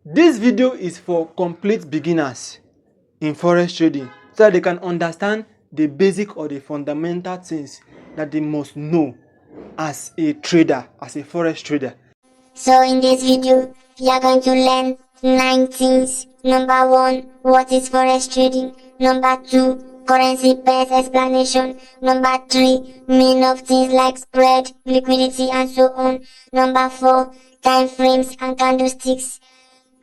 This video is for complete beginners in forex trading so that they can understand the basic or the fundamental things that they must know as a trader, as a forex trader. So in this video, we are going to learn 9 things. Number 1, what is forex trading? Number 2, currency pairs explanation. Number 3, meaning of things like spread, liquidity and so on. Number 4, time frames and candlesticks.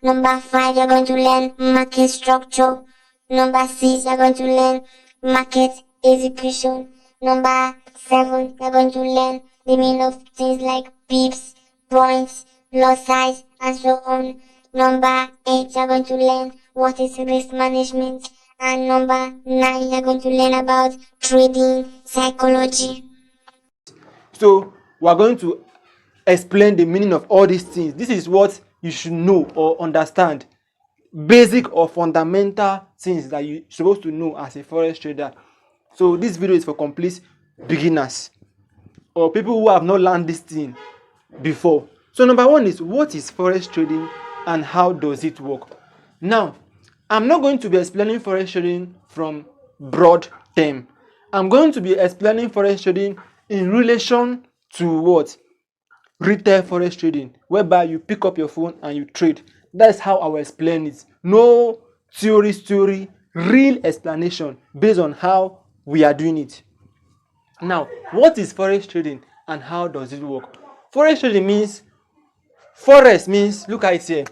Number 5, you're going to learn market structure. Number 6, you're going to learn market execution. Number 7, you're going to learn the meaning of things like pips, points, lot size, and so on. Number 8, you're going to learn what is risk management. And number 9, you're going to learn about trading psychology. So we are going to explain the meaning of all these things. This is what you should know or understand. Basic or fundamental things that you're supposed to know as a forex trader. So this video is for complete beginners or people who have not learned this thing before. So number 1 is, what is forex trading and how does it work? Now, I'm not going to be explaining forex trading from broad term. I'm going to be explaining forex trading in relation to what? Retail forex trading, whereby you pick up your phone and you trade. That's how I will explain it. No theory, real explanation based on how we are doing it. Now, what is forex trading and how does it work? Forex trading means, forex means, look at it here.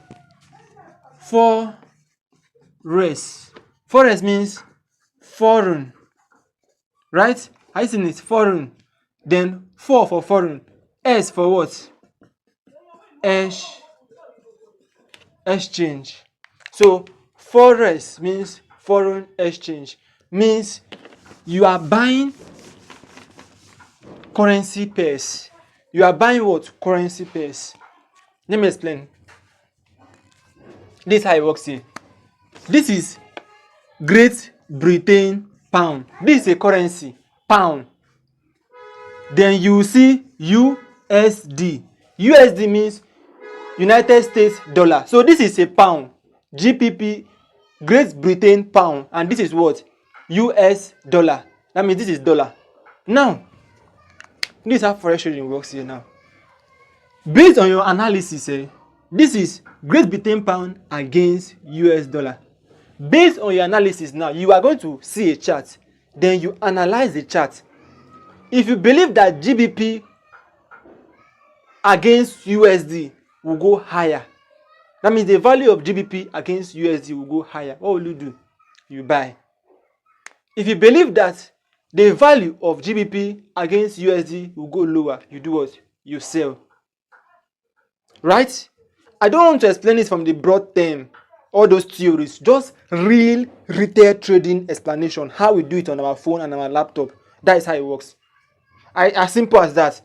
Forex means foreign, right? I seen it, foreign. Then for foreign. S for what? Exchange. So forex means foreign exchange. Means you are buying currency pairs. You are buying what? Currency pairs. Let me explain. This is how it works here. This is Great Britain pound. This is a currency, pound. Then you see USD. USD means United States dollar. So this is a pound. GBP, Great Britain pound. And this is what? US dollar. That means this is dollar. Now, this is how forex trading works here now. Based on your analysis, this is Great Britain pound against US dollar. Based on your analysis now, you are going to see a chart. Then you analyze the chart. If you believe that GBP against USD will go higher, that means the value of GBP against USD will go higher, what will you do? You buy. If you believe that the value of GBP against USD will go lower, you do what? You sell. Right? I don't want to explain it from the broad term, all those theories, just real retail trading explanation, how we do it on our phone and our laptop. That is how it works. As simple as that.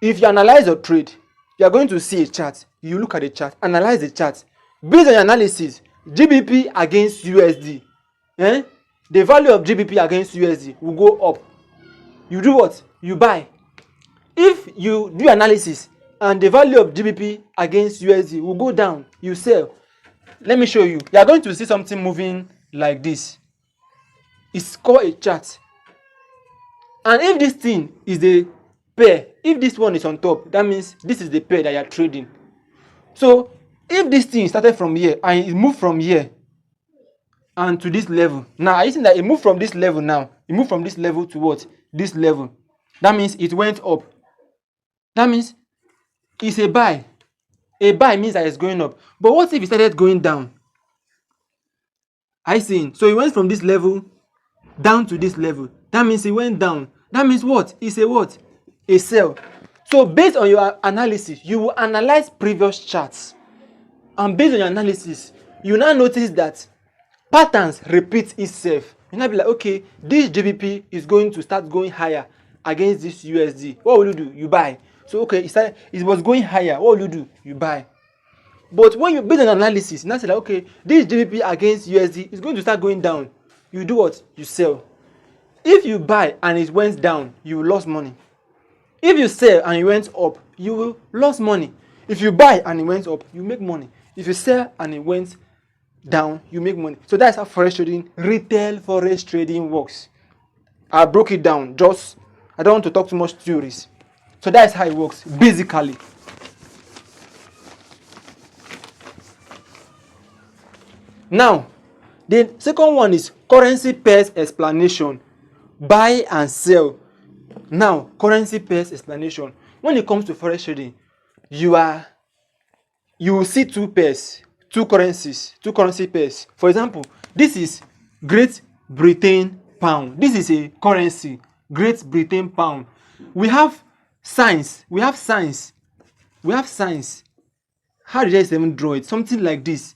If you analyze your trade, you are going to see a chart. You look at the chart, analyze the chart. Based on your analysis, GBP against USD, the value of GBP against USD will go up. You do what? You buy. If you do analysis and the value of GBP against USD will go down, you sell. Let me show you. You are going to see something moving like this. It's called a chart. And if this thing is the pair, if this one is on top, that means this is the pair that you are trading. So if this thing started from here and it moved from here and to this level, now I think that it moved from this level now. It moved from this level to what? This level. That means it went up. That means it's a buy. A buy means that it's going up. But what if it started going down? I see. So it went from this level down to this level. That means it went down. That means what? It's a what? A sell. So based on your analysis, you will analyze previous charts. And based on your analysis, you now notice that patterns repeat itself. You now be like, okay, this GBP is going to start going higher against this USD. What will you do? You buy. So okay, it was going higher. What will you do? You buy. But when you based on analysis, you now say like, okay, this GBP against USD is going to start going down. You do what? You sell. If you buy and it went down, you will lose money. If you sell and it went up, you will lose money. If you buy and it went up, you make money. If you sell and it went down, you make money. So that's how forex trading, retail forex trading works. I broke it down. Just I don't want to talk too much theories. So that's how it works basically. Now, the second one is currency pairs explanation. Buy and sell. Now, currency pairs explanation. When it comes to forex trading, you will see two pairs, two currency pairs. For example, this is Great Britain pound. This is a currency, Great Britain pound. We have signs. How did I even draw it? Something like this.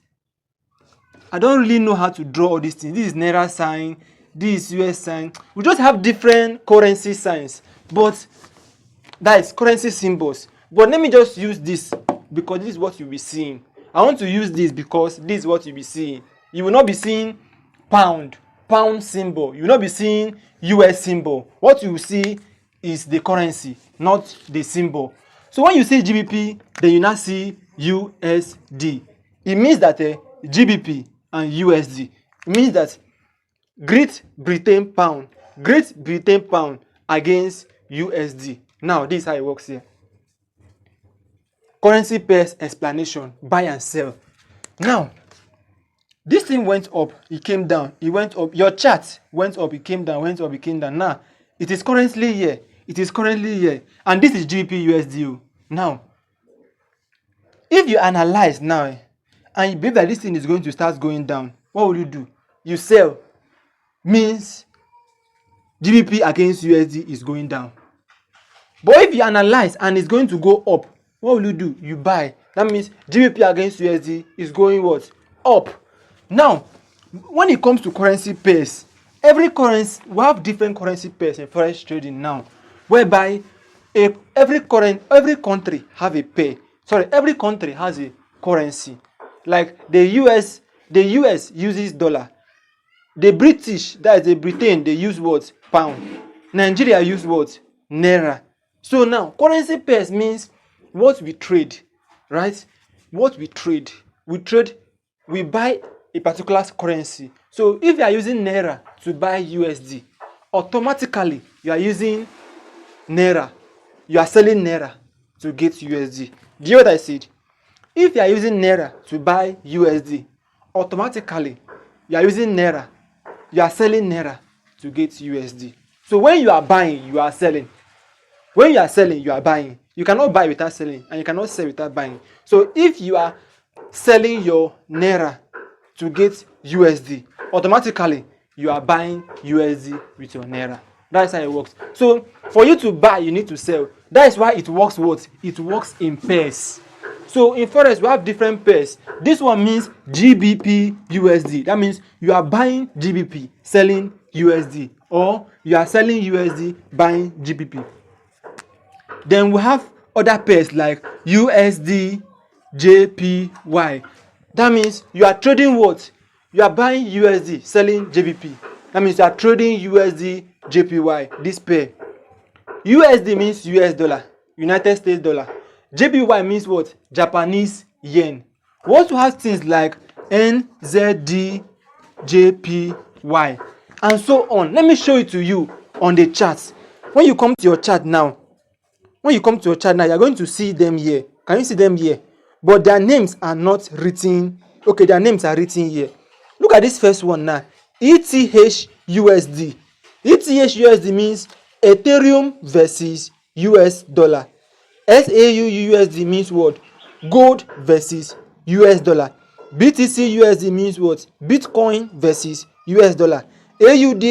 I don't really know how to draw all these things. This is Naira sign, this is US sign. We just have different currency signs, but that is currency symbols. But let me just use this because this is what you'll be seeing. I want to use this because this is what you'll be seeing. You will not be seeing pound symbol. You will not be seeing US symbol. What you will see is the currency, not the symbol. So when you see GBP, then you now see USD. It means that GBP and USD. It means that Great Britain pound against USD. Now, this is how it works here. Currency pairs explanation, buy and sell. Now, this thing went up, it came down, it went up. Your chart went up, it came down, went up, it came down. Now, it is currently here. And this is GBP USD. Now, if you analyze now, and you believe that this thing is going to start going down, what will you do? You sell. Means GBP against USD is going down. But if you analyze and it's going to go up, what will you do? You buy. That means GBP against USD is going what? Up. Now, when it comes to currency pairs, every different currency pairs in forex trading now, whereby every country have a pair. Every country has a currency. Like the US uses dollar. The British, that is the Britain, they use what? Pound. Nigeria use what? Naira. So now, currency pairs means what we trade, right? What we trade. We buy a particular currency. So if you are using Naira to buy USD, automatically you are using Naira. You are selling Naira to get USD. Do you know what I said? If you are using Naira to buy USD, automatically you are using Naira. You are selling Naira to get USD. So when you are buying, you are selling. When you are selling, you are buying. You cannot buy without selling, and you cannot sell without buying. So if you are selling your Naira to get USD, automatically you are buying USD with your Naira. That's how it works. So for you to buy, you need to sell. That is why it works what? It works in pairs. So in forex, we have different pairs. This one means GBP USD. That means you are buying GBP, selling USD, or you are selling USD, buying GBP. Then we have other pairs like USD JPY. That means you are trading what? You are buying USD, selling JBP. That means you are trading USD JPY. This pair. USD means US dollar, United States dollar. JPY means what? Japanese yen. We also have things like NZD JPY and so on. Let me show it to you on the charts. When you come to your chart now, you are going to see them here. Can you see them here? But their names are not written. Okay, their names are written here. Look at this first one now. ETHUSD. ETHUSD means Ethereum versus US dollar. SAUUSD means what? Gold versus US dollar. BTC USD means what? Bitcoin versus US dollar. AUD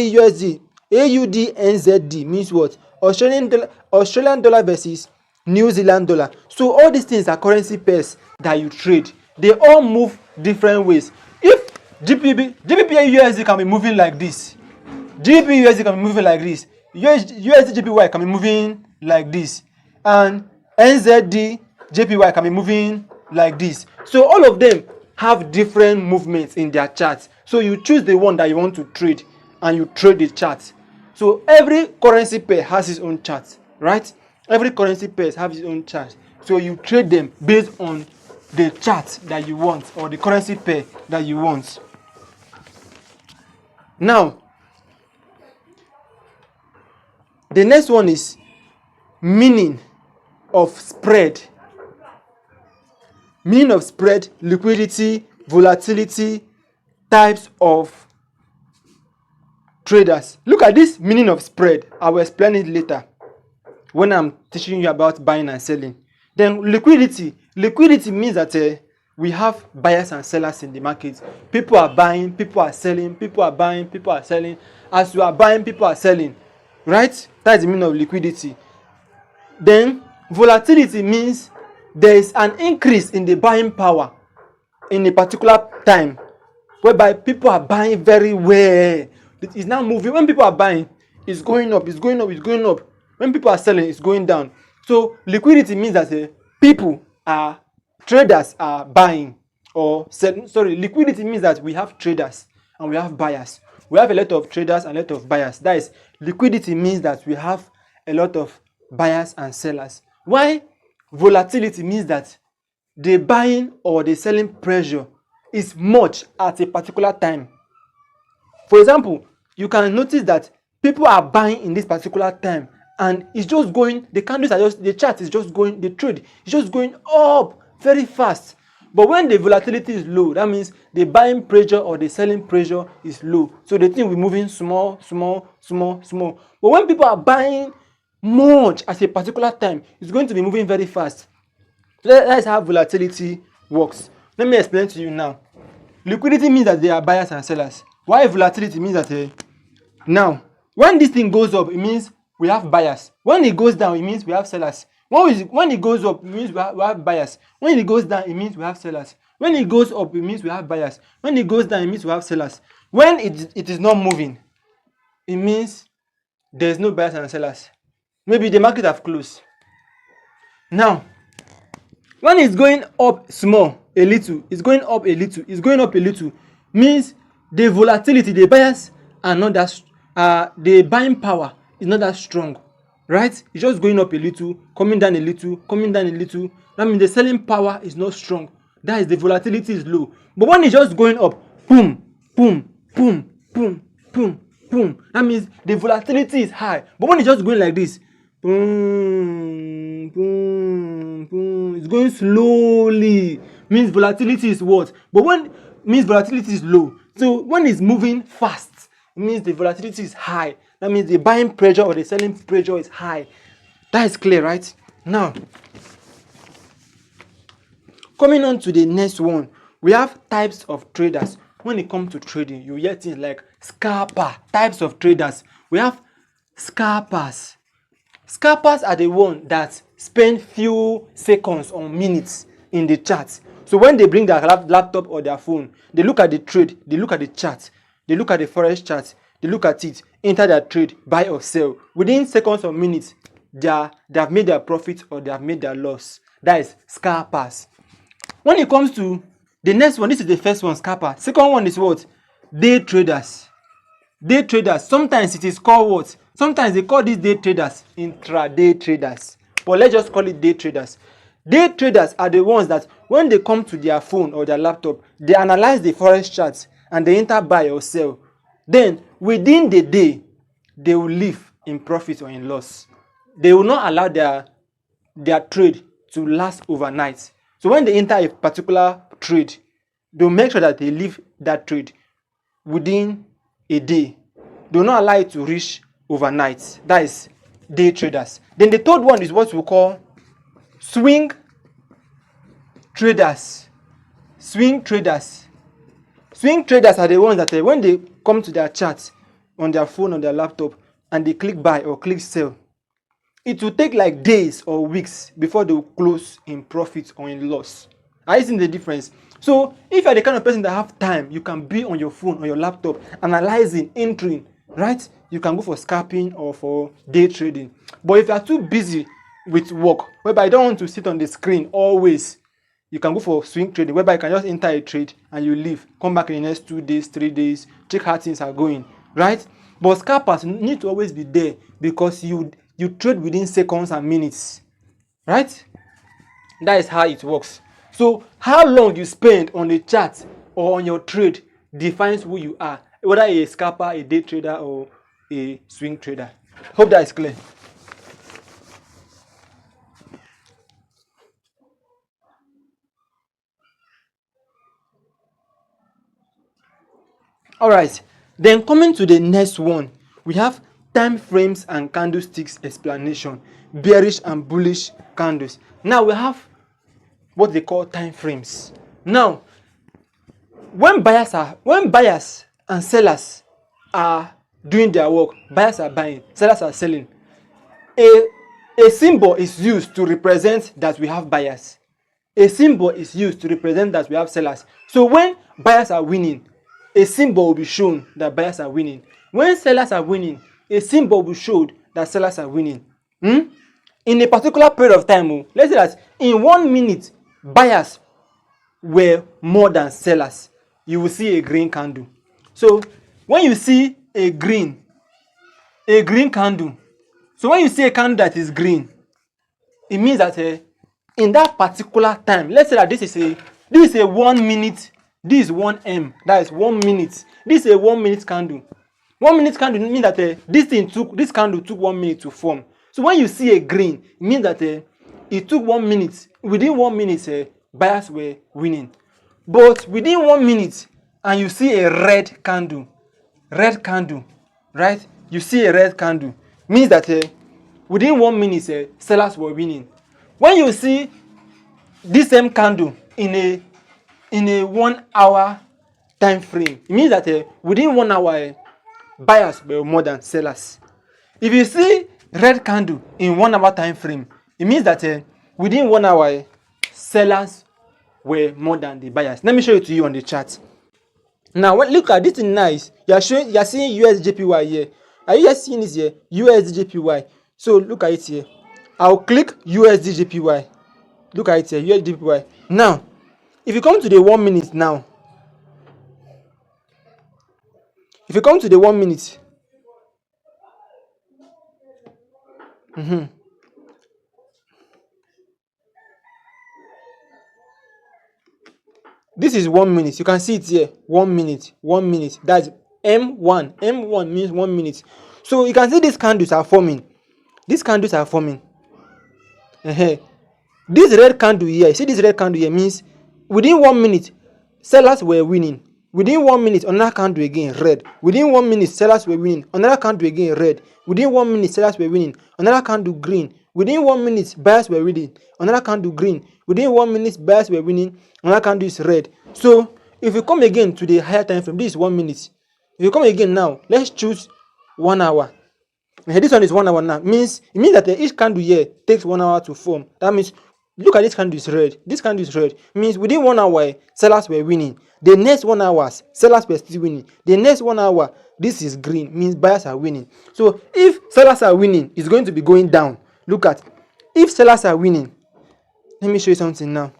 NZD means what? Australian dollar versus New Zealand dollar. So all these things are currency pairs that you trade. They all move different ways. If GBP USD can be moving like this, GBP USD can be moving like this, USD JPY can be moving like this, and NZD JPY can be moving like this. So all of them have different movements in their charts. So you choose the one that you want to trade and you trade the chart. So every currency pair has its own chart, right? Every currency pair has its own chart. So you trade them based on the chart that you want or the currency pair that you want. Now, the next one is meaning of spread. Meaning of spread, liquidity, volatility, types of traders. Look at this meaning of spread. I will explain it later when I'm teaching you about buying and selling. Then liquidity. Liquidity means that we have buyers and sellers in the market. People are buying, people are selling, people are buying, people are selling. As you are buying, people are selling. Right? That's the meaning of liquidity. Then volatility means there is an increase in the buying power in a particular time, whereby people are buying very well. It's now moving. When people are buying, it's going up, it's going up, it's going up. When people are selling, it's going down. So liquidity means that traders are buying or selling. Sorry, liquidity means that we have traders and we have buyers. We have a lot of traders and a lot of buyers. That is, liquidity means that we have a lot of buyers and sellers. Why? Volatility means that the buying or the selling pressure is much at a particular time. For example, you can notice that people are buying in this particular time and it's just going, the candles are just, the chart is just going, the trade is just going up very fast. But when the volatility is low, that means the buying pressure or the selling pressure is low. So the thing will be moving small, small, small, small. But when people are buying much at a particular time, it's going to be moving very fast. So that's how volatility works. Let me explain to you now. Liquidity means that there are buyers and sellers. Why volatility means that now, when this thing goes up, it means we have buyers. When it goes down, it means we have sellers. When it goes up, it means we have buyers. When it goes down, it means we have sellers. When it goes up, it means we have buyers. When it goes down, it means we have sellers. When it is not moving, it means there's no buyers and sellers. Maybe the market have closed. Now, when it's going up small, a little, it's going up a little, it's going up a little, means the volatility, the buyers are not that, the buying power is not that strong, right? It's just going up a little, coming down a little, coming down a little. That means the selling power is not strong. That is, the volatility is low. But when it's just going up, boom, boom, boom, boom, boom, boom, that means the volatility is high. But when it's just going like this, boom, boom, boom, it's going slowly, means volatility is what? But when means volatility is low. So when it's moving fast, it means the volatility is high. That means the buying pressure or the selling pressure is high. That is clear, right? Now, coming on to the next one, we have types of traders. When it comes to trading, you hear things like scalper, types of traders. We have scalpers. Scalpers are the ones that spend few seconds or minutes in the chart. So when they bring their laptop or their phone, they look at the trade, they look at the chart, they look at the forex chart, they look at it, enter their trade, buy or sell. Within seconds or minutes, they have made their profit or they have made their loss. That is scalpers. When it comes to the next one, this is the first one, scalper. Second one is what? Day traders. Day traders. Sometimes it is called what? Sometimes they call these day traders intraday traders. But let's just call it day traders. Day traders are the ones that when they come to their phone or their laptop, they analyze the forex charts and they enter buy or sell. Then within the day, they will live in profit or in loss. They will not allow their trade to last overnight. So when they enter a particular trade, they'll make sure that they leave that trade within a day. They will not allow it to reach overnight. That is day traders. Then the third one is what we call swing traders. Swing traders. Swing traders are the ones that when they come to their charts on their phone, on their laptop, and they click buy or click sell, it will take like days or weeks before they will close in profit or in loss. Are you seeing the difference? So if you're the kind of person that have time, you can be on your phone or your laptop analyzing, entering, right? You can go for scalping or for day trading. But if you are too busy with work, whereby you don't want to sit on the screen always, you can go for swing trading, whereby you can just enter a trade and you leave, come back in the next 2 days, 3 days, check how things are going, right? But scalpers need to always be there because you trade within seconds and minutes, right? That is how it works. So how long you spend on a chart or on your trade defines who you are, whether a scalper, a day trader, or a swing trader. Hope that is clear. All right, then coming to the next one, we have time frames and candlesticks explanation, bearish and bullish candles. Now we have what they call time frames. Now, when buyers and sellers are doing their work, buyers are buying, sellers are selling. A symbol is used to represent that we have buyers. A symbol is used to represent that we have sellers. So when buyers are winning, a symbol will be shown that buyers are winning. When sellers are winning, a symbol will show that sellers are winning. In a particular period of time, let's say that in 1 minute, buyers were more than sellers. You will see a green candle. So when you see a green candle, so when you see a candle that is green, it means that in that particular time, let's say that this is a 1 minute, this is 1 m, that is 1 minute. This is a 1 minute candle. 1 minute candle means that this candle took 1 minute to form. So when you see a green, it means that it took 1 minute. Within 1 minute, buyers were winning. But within 1 minute, and you see a red candle, right? You see a red candle, means that within 1 minute, sellers were winning. When you see this same candle in a 1 hour time frame, it means that within 1 hour, buyers were more than sellers. If you see red candle in 1 hour time frame, it means that within 1 hour, sellers were more than the buyers. Let me show it to you on the chart. Now, look at this thing. Nice. You are seeing USJPY here. Are you guys seeing this here? USDJPY. So look at it here. I'll click USDJPY. Look at it here. USDJPY. Now, if you come to the 1 minute now, if you come to the 1 minute, this is 1 minute. You can see it here. 1 minute. 1 minute. That's M1. M1 means 1 minute. So you can see these candles are forming. These candles are forming. This red candle here, you see this red candle here means within 1 minute, sellers were winning. Within 1 minute, another candle again, red. Within 1 minute, sellers were winning. Another candle again, red. Within 1 minute, sellers were winning. Another candle, green. Within 1 minute, buyers were winning. Another candle, green. Within 1 minute, buyers were winning. Another candle is red. So, if you come again to the higher time frame, this is 1 minute. If you come again now, let's choose 1 hour. This one is 1 hour now. It means that each candle here takes 1 hour to form. That means, look at this candle is red. This candle is red. It means within 1 hour, sellers were winning. The next 1 hour, sellers were still winning. The next 1 hour, this is green. Means buyers are winning. So if sellers are winning, it's going to be going down. Look at, if sellers are winning, let me show you something now.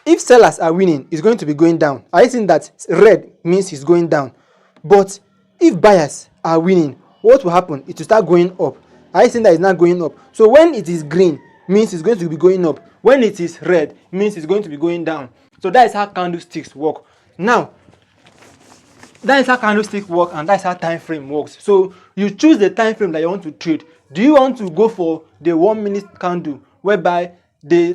If sellers are winning, it's going to be going down. I think that red means it's going down. But if buyers are winning, what will happen? It will start going up. I think that it's not going up. So when it is green, means it's going to be going up. When it is red, means it's going to be going down. So that is how candlesticks work. Now, that is how candlesticks work, and that is how time frame works. So you choose the time frame that you want to trade. Do you want to go for the 1 minute candle, whereby the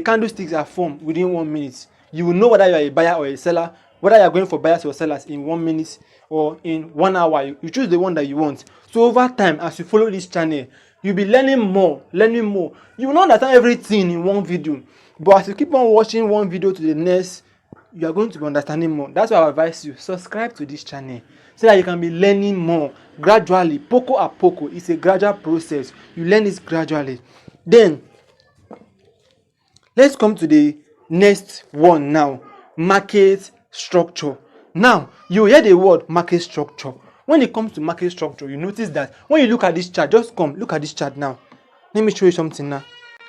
candlesticks are formed within 1 minute? You will know whether you are a buyer or a seller, whether you are going for buyers or sellers in 1 minute or in 1 hour. You choose the one that you want. So over time, as you follow this channel, you'll be learning more. You will not understand everything in one video, but as you keep on watching one video to the next, you are going to be understanding more. That's why I advise you, subscribe to this channel so that you can be learning more gradually. Poco a poco. It's a gradual process. You learn this gradually. Then let's come to the next one now. Market structure. Now, you hear the word market structure. When it comes to market structure, you notice that when you look at this chart, look at this chart now. Let me show you something now.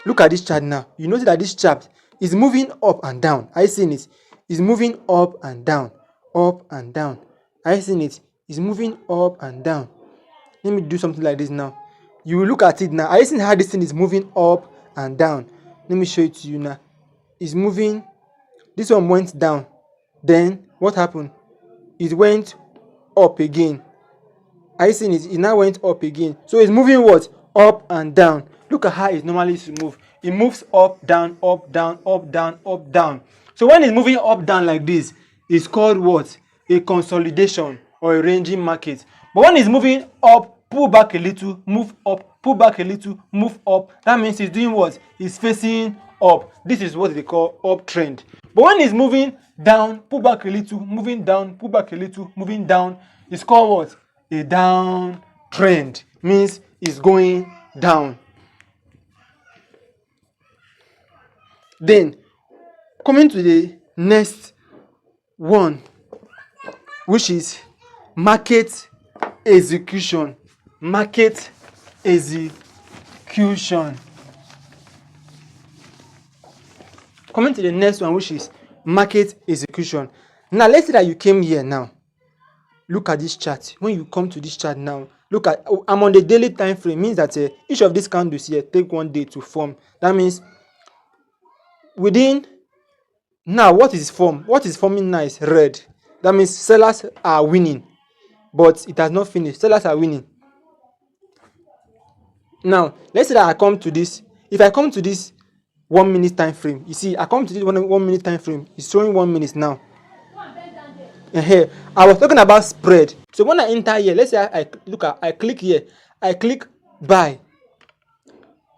Look at this chart now. You notice that this chart is moving up and down. Are you seeing it? It's moving up and down. Up and down. Are you seeing it? It's moving up and down. Let me do something like this now. You look at it now. Are you seeing how this thing is moving up and down? Let me show it to you now. is moving. This one went down. Then what happened? It went up again. Are you seeing it? It now went up again. So it's moving what? Up and down. Look at how it normally used to move. It moves up, down, up, down, up, down, up, down. So when it's moving up, down like this, it's called what? A consolidation or a ranging market. But when it's moving up, pull back a little, move up, pull back a little, move up, that means it's doing what? It's facing up. This is what they call uptrend. But when it's moving down, pull back a little, moving down, pull back a little, moving down, it's called what? A down trend. Means it's going down. Then coming to the next one, which is market execution. Market execution. Coming to the next one, which is market execution. Now let's say that you came here now. Look at this chart. When you come to this chart now, look at, I'm on the daily time frame. Means that each of these candles here take 1 day to form. That means within, now what is forming now is red. That means sellers are winning, but it has not finished. Sellers are winning. Now let's say that I come to this. If I come to this 1 minute time frame, you see, I come to this one minute time frame. It's showing 1 minute now. I was talking about spread. So when I enter here, let's say I click here, I click buy.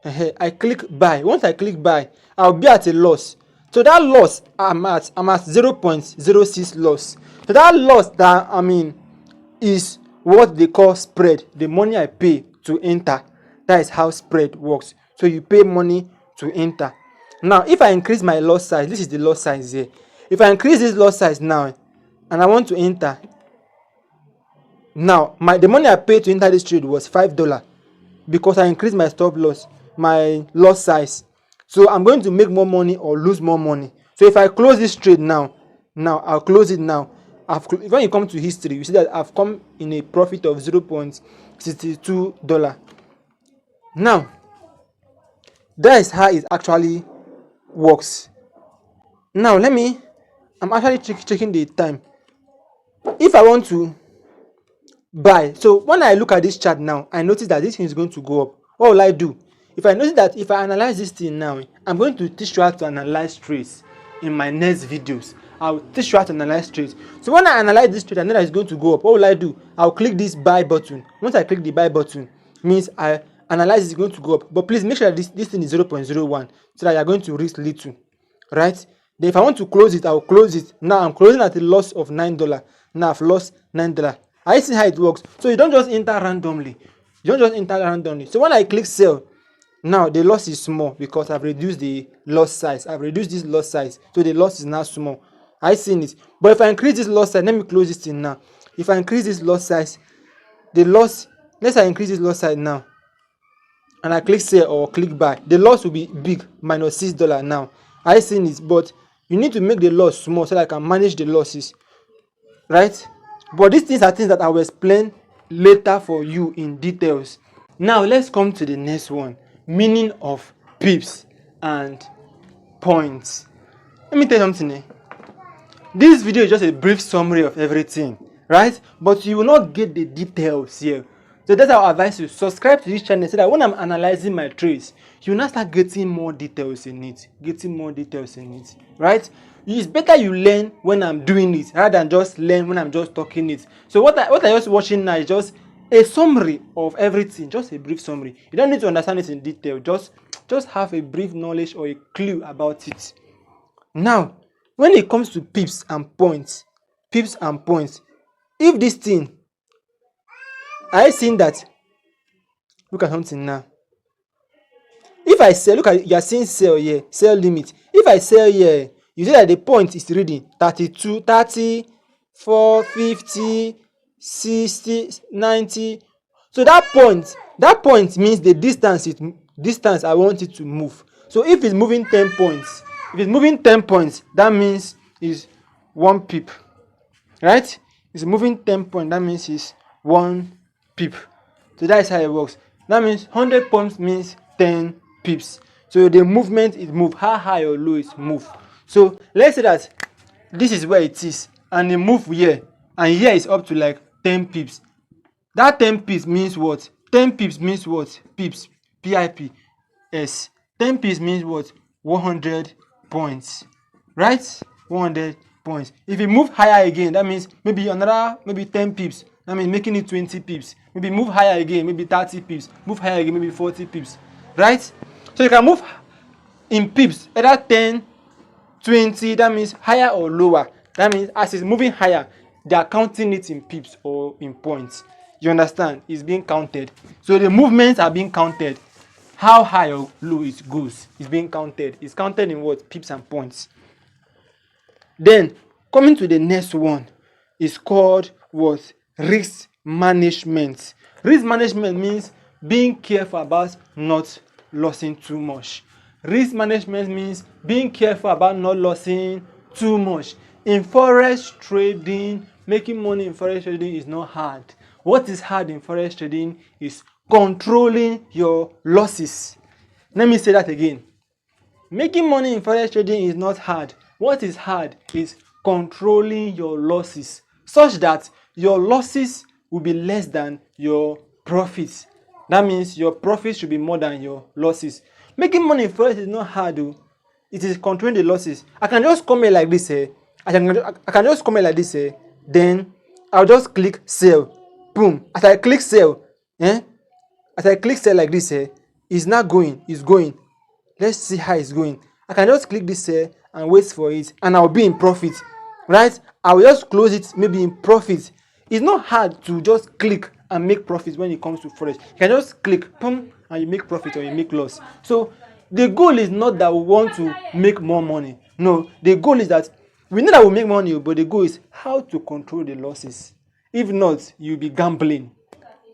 I click buy. Once I click buy, I'll be at a loss. So that loss, I'm at 0.06 loss. So that loss that is what they call spread. The money I pay to enter. That is how spread works. So you pay money to enter. Now, if I increase my loss size, this is the loss size here. If I increase this loss size now, and I want to enter, now the money I paid to enter this trade was $5 because I increased my stop loss, my loss size. So I'm going to make more money or lose more money. So if I close this trade now I'll close it now. When you come to history, you see that I've come in a profit of $0.62. Now that is how it actually works. Now I'm actually checking the time. If I want to buy, so when I look at this chart now, I notice that this thing is going to go up. What will I do? If I notice that if I analyze this thing now, I'm going to teach you how to analyze trades in my next videos. I'll teach you how to analyze trades. So when I analyze this trade, I know that it's going to go up. What will I do? I'll click this buy button. Once I click the buy button, means I analyze it's going to go up. But please make sure that this thing is 0.01 so that you're going to risk little, right? Then if I want to close it, I'll close it. Now I'm closing at a loss of $9. Now I've lost $9. I see how it works. So you don't just enter randomly. So when I click sell, now the loss is small because I've reduced the loss size. I've reduced this loss size. So the loss is now small. I seen it. But if I increase this loss size, let me close this thing now. If I increase this loss size, let's say I increase this loss size now, and I click sell or click buy, the loss will be big, -$6 now. I seen it, but you need to make the loss small so that I can manage the losses, right? But these things are things that I will explain later for you in details. Now let's come to the next one, meaning of pips and points. Let me tell you something. This video is just a brief summary of everything, right? But you will not get the details here. So that's how I advise you, subscribe to this channel so that when I'm analyzing my trades, you will not start getting more details in it. Right? It's better you learn when I'm doing it rather than just learn when I'm just talking it. So what I just watching now is just a summary of everything, just a brief summary. You don't need to understand it in detail. Just have a brief knowledge or a clue about it. Now, when it comes to pips and points, if this thing, I seen that, look at something now. If I sell, look at, you are seeing sell here, sell limit. If I sell here, you see that the point is reading 32, 30, 4, 50, 60, 90. So that point means the distance I want it to move. So if it's moving 10 points, that means it's 1 pip, right? It's moving 10 points, that means it's 1 pip. So that is how it works. That means 100 points means 10 pips. So the movement is move, how high or low is move. So let's say that this is where it is, and the move here, and here is up to like 10 pips. That 10 pips means what? 10 pips means what? Pips, P-I-P-S. 10 pips means what? 100 points, right? 100 points. If you move higher again, that means maybe another, maybe 10 pips. That means making it 20 pips. Maybe move higher again, maybe 30 pips. Move higher again, maybe 40 pips, right? So you can move in pips, either 10, 20, that means higher or lower. That means as it's moving higher, they are counting it in pips or in points. You understand? It's being counted. So the movements are being counted. How high or low it goes is being counted. It's counted in what? Pips and points. Then coming to the next one is called what? Risk management. Risk management means being careful about not losing too much. Risk management means being careful about not losing too much. In forex trading, making money in forex trading is not hard. What is hard in forex trading is controlling your losses. Let me say that again. Making money in forex trading is not hard. What is hard is controlling your losses such that your losses will be less than your profits. That means your profits should be more than your losses. Making money in forex is not hard though. It is controlling the losses. I can just come here like this I can just come here like this then I'll just click sell. Boom. As I click sell, as I click sell like this it's not going, it's going. Let's see how it's going. I can just click this here and wait for it, and I'll be in profit, right? I will just close it, maybe in profit. It's not hard to just click and make profit when it comes to forex. You can just click, boom, and you make profit or you make loss. So the goal is not that we want to make more money. No, the goal is that we know that we make money, but the goal is how to control the losses. If not, you'll be gambling.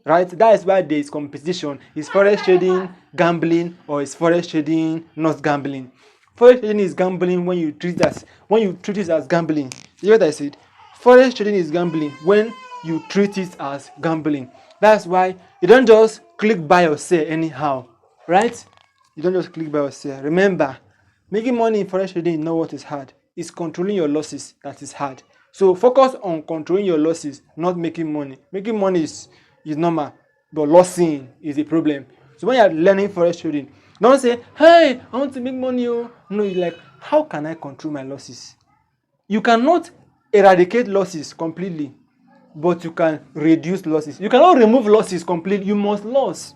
Right? That is why there is competition. Is forex trading gambling, or is forex trading not gambling? Forex trading is gambling when you treat it as gambling. You hear what I said? Forex trading is gambling when you treat it as gambling. That's why you don't just click buy or sell anyhow, right? You don't just click buy or sell. Remember, making money in forex trading is not what is hard. It's controlling your losses that is hard. So focus on controlling your losses, not making money. Making money is normal, but losing is a problem. So when you are learning forex trading, don't say, hey, I want to make money. Oh. No, you're like, how can I control my losses? You cannot eradicate losses completely, but you can reduce losses. You cannot remove losses completely. You must lose.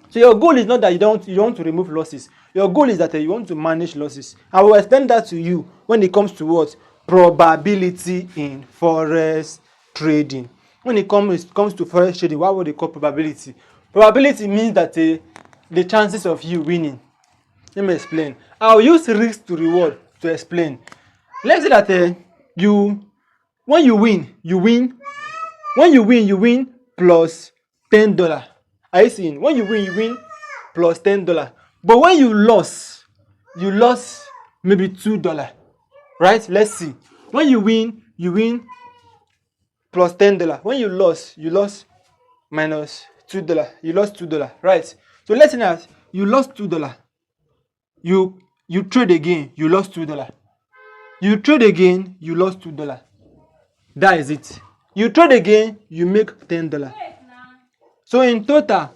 So your goal is not that you want to remove losses. Your goal is that you want to manage losses. I will explain that to you when it comes to what? Probability in forex trading. When it comes to forex trading, what would they call probability? Probability means that the chances of you winning. Let me explain. I'll use risk to reward to explain. Let's say that when you win, When you win plus $10. Are you seeing? When you win plus $10. But when you lost maybe $2. Right? Let's see. When you win plus $10. When you lost minus $2. You lost $2, right? So let's say that you lost $2. You trade again, you lost $2. You trade again, you lost $2. That is it. You trade again, you make $10. So in total,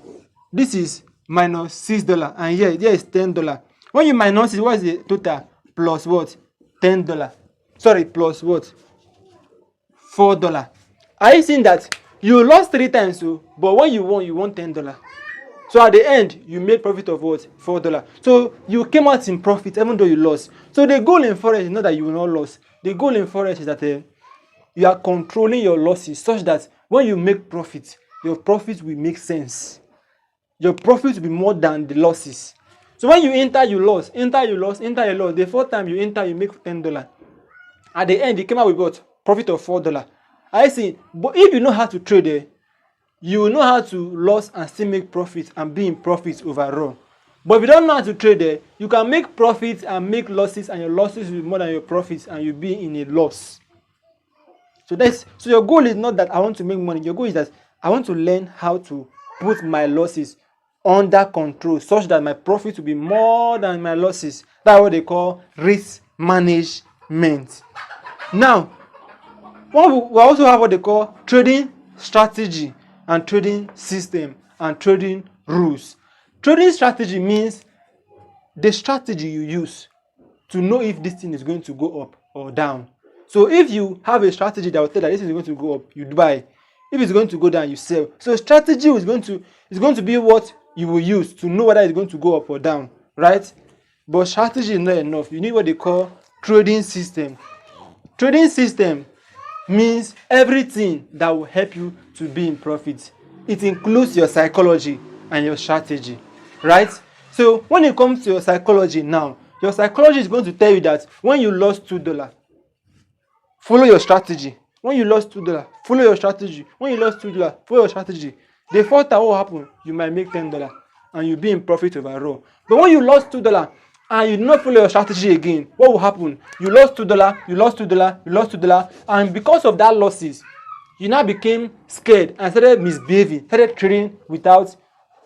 this is minus $6, and here is $10. When you minus it, what is the total? Plus what? $10. Sorry, plus what? $4. Are you seeing that you lost 3 times, but when you won $10. So at the end, you made profit of what? $4. So you came out in profit even though you lost. So the goal in forex is not that you will not lose. The goal in forex is that you are controlling your losses such that when you make profit, your profit will make sense. Your profit will be more than the losses. So when you enter, you lost. Enter, you lost. Enter, you lost. The 4th time you enter, you make $10. At the end, you came out with what? Profit of $4. I see. But if you know how to trade, you will know how to lose and still make profit and be in profit overall. But if you don't know how to trade, you can make profits and make losses, and your losses will be more than your profits, and you'll be in a loss. So your goal is not that I want to make money. Your goal is that I want to learn how to put my losses under control such that my profit will be more than my losses. That's what they call risk management. Now, we also have what they call trading strategy and trading system and trading rules. Trading strategy means the strategy you use to know if this thing is going to go up or down. So if you have a strategy that will tell that this is going to go up, you buy. If it's going to go down, you sell. So strategy is going to be what you will use to know whether it's going to go up or down, right? But strategy is not enough. You need what they call trading system. Trading system means everything that will help you to be in profit. It includes your psychology and your strategy, right? So when it comes to your psychology now, your psychology is going to tell you that when you lost $2, follow your strategy. When you lost $2, follow your strategy. When you lost $2, follow your strategy. The fourth time, what will happen? You might make $10 and you'll be in profit overall. But when you lost $2 and you do not follow your strategy again, what will happen? You lost $2, you lost $2, you lost $2, and because of that losses, you now became scared and started misbehaving, started trading without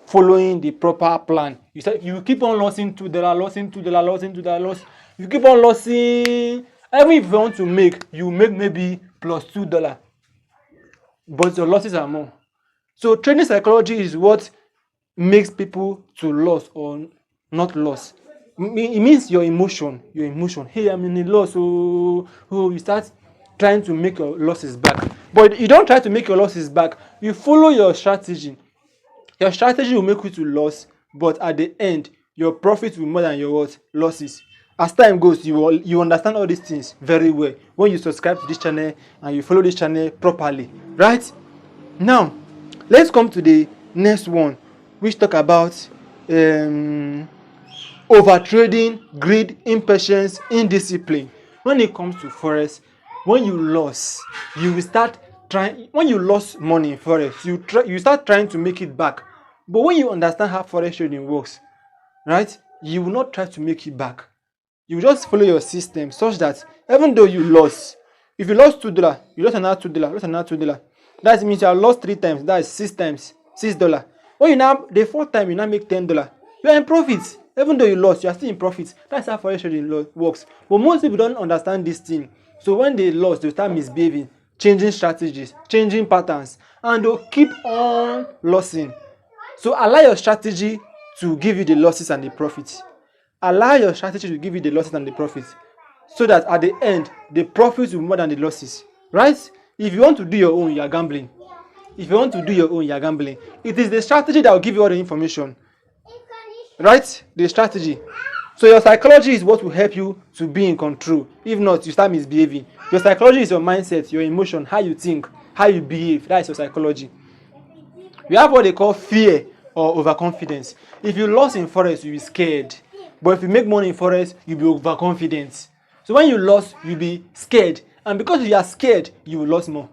following the proper plan. You keep on losing $2, losing $2, losing $2, loss. You keep on losing. Even if you want to make, you make maybe plus $2, but your losses are more. So trading psychology is what makes people to lose or not lose. It means your emotion. Hey, I'm in a loss. Oh, you start trying to make your losses back. But you don't try to make your losses back. You follow your strategy. Your strategy will make you to lose, but at the end, your profit will be more than your what? Losses. As time goes, you understand all these things very well when you subscribe to this channel and you follow this channel properly, right? Now, let's come to the next one, which talk about overtrading, greed, impatience, indiscipline. When it comes to forex, when you lose, you will start trying. When you lost money in forex, you start trying to make it back. But when you understand how forex trading works, right, you will not try to make it back. You just follow your system such that even though you lost, if you lost $2, you lost another $2, lost another $2. That means you have lost 3 times. That is 6 times, $6. When you now the fourth time you now make $10, you are in profit. Even though you lost, you are still in profit. That's how forex trading works. But most people don't understand this thing. So when they lost, they start misbehaving, changing strategies, changing patterns, and they'll keep on losing. So allow your strategy to give you the losses and the profits. Allow your strategy to give you the losses and the profits, so that at the end, the profits will be more than the losses, right? If you want to do your own, you are gambling. If you want to do your own, you are gambling. It is the strategy that will give you all the information, right? The strategy. So your psychology is what will help you to be in control. If not, you start misbehaving. Your psychology is your mindset, your emotion, how you think, how you behave. That is your psychology. We have what they call fear or overconfidence. If you lost in forex, you'll be scared. But if you make money in forex, you'll be overconfident. So when you lost, you'll be scared. And because you are scared, you will lose more.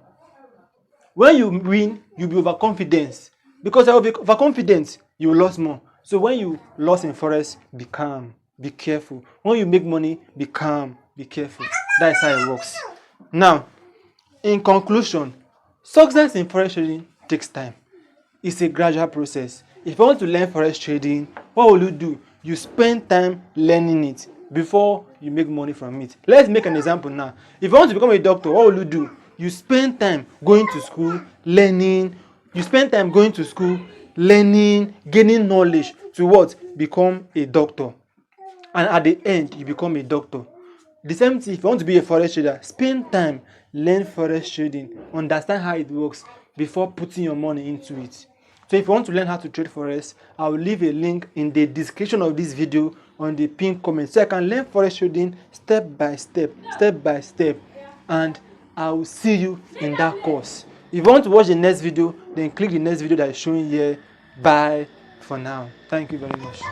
When you win, you'll be overconfident. Because you are overconfident, you will lose more. So when you lost in forex, be calm, be careful. When you make money, be calm, be careful. That is how it works. Now, in conclusion, success in forex trading takes time. It's a gradual process. If you want to learn forex trading, what will you do? You spend time learning it before you make money from it. Let's make an example now. If you want to become a doctor, what will you do? You spend time going to school, learning. You spend time going to school, learning, gaining knowledge to what? Become a doctor. And at the end, you become a doctor. The same thing, if you want to be a forex trader, spend time, learn forex trading, understand how it works before putting your money into it. So if you want to learn how to trade forex, I will leave a link in the description of this video on the pinned comment, so I can learn forex trading step by step, and I will see you in that course. If you want to watch the next video, then click the next video that is showing here. Bye for now. Thank you very much.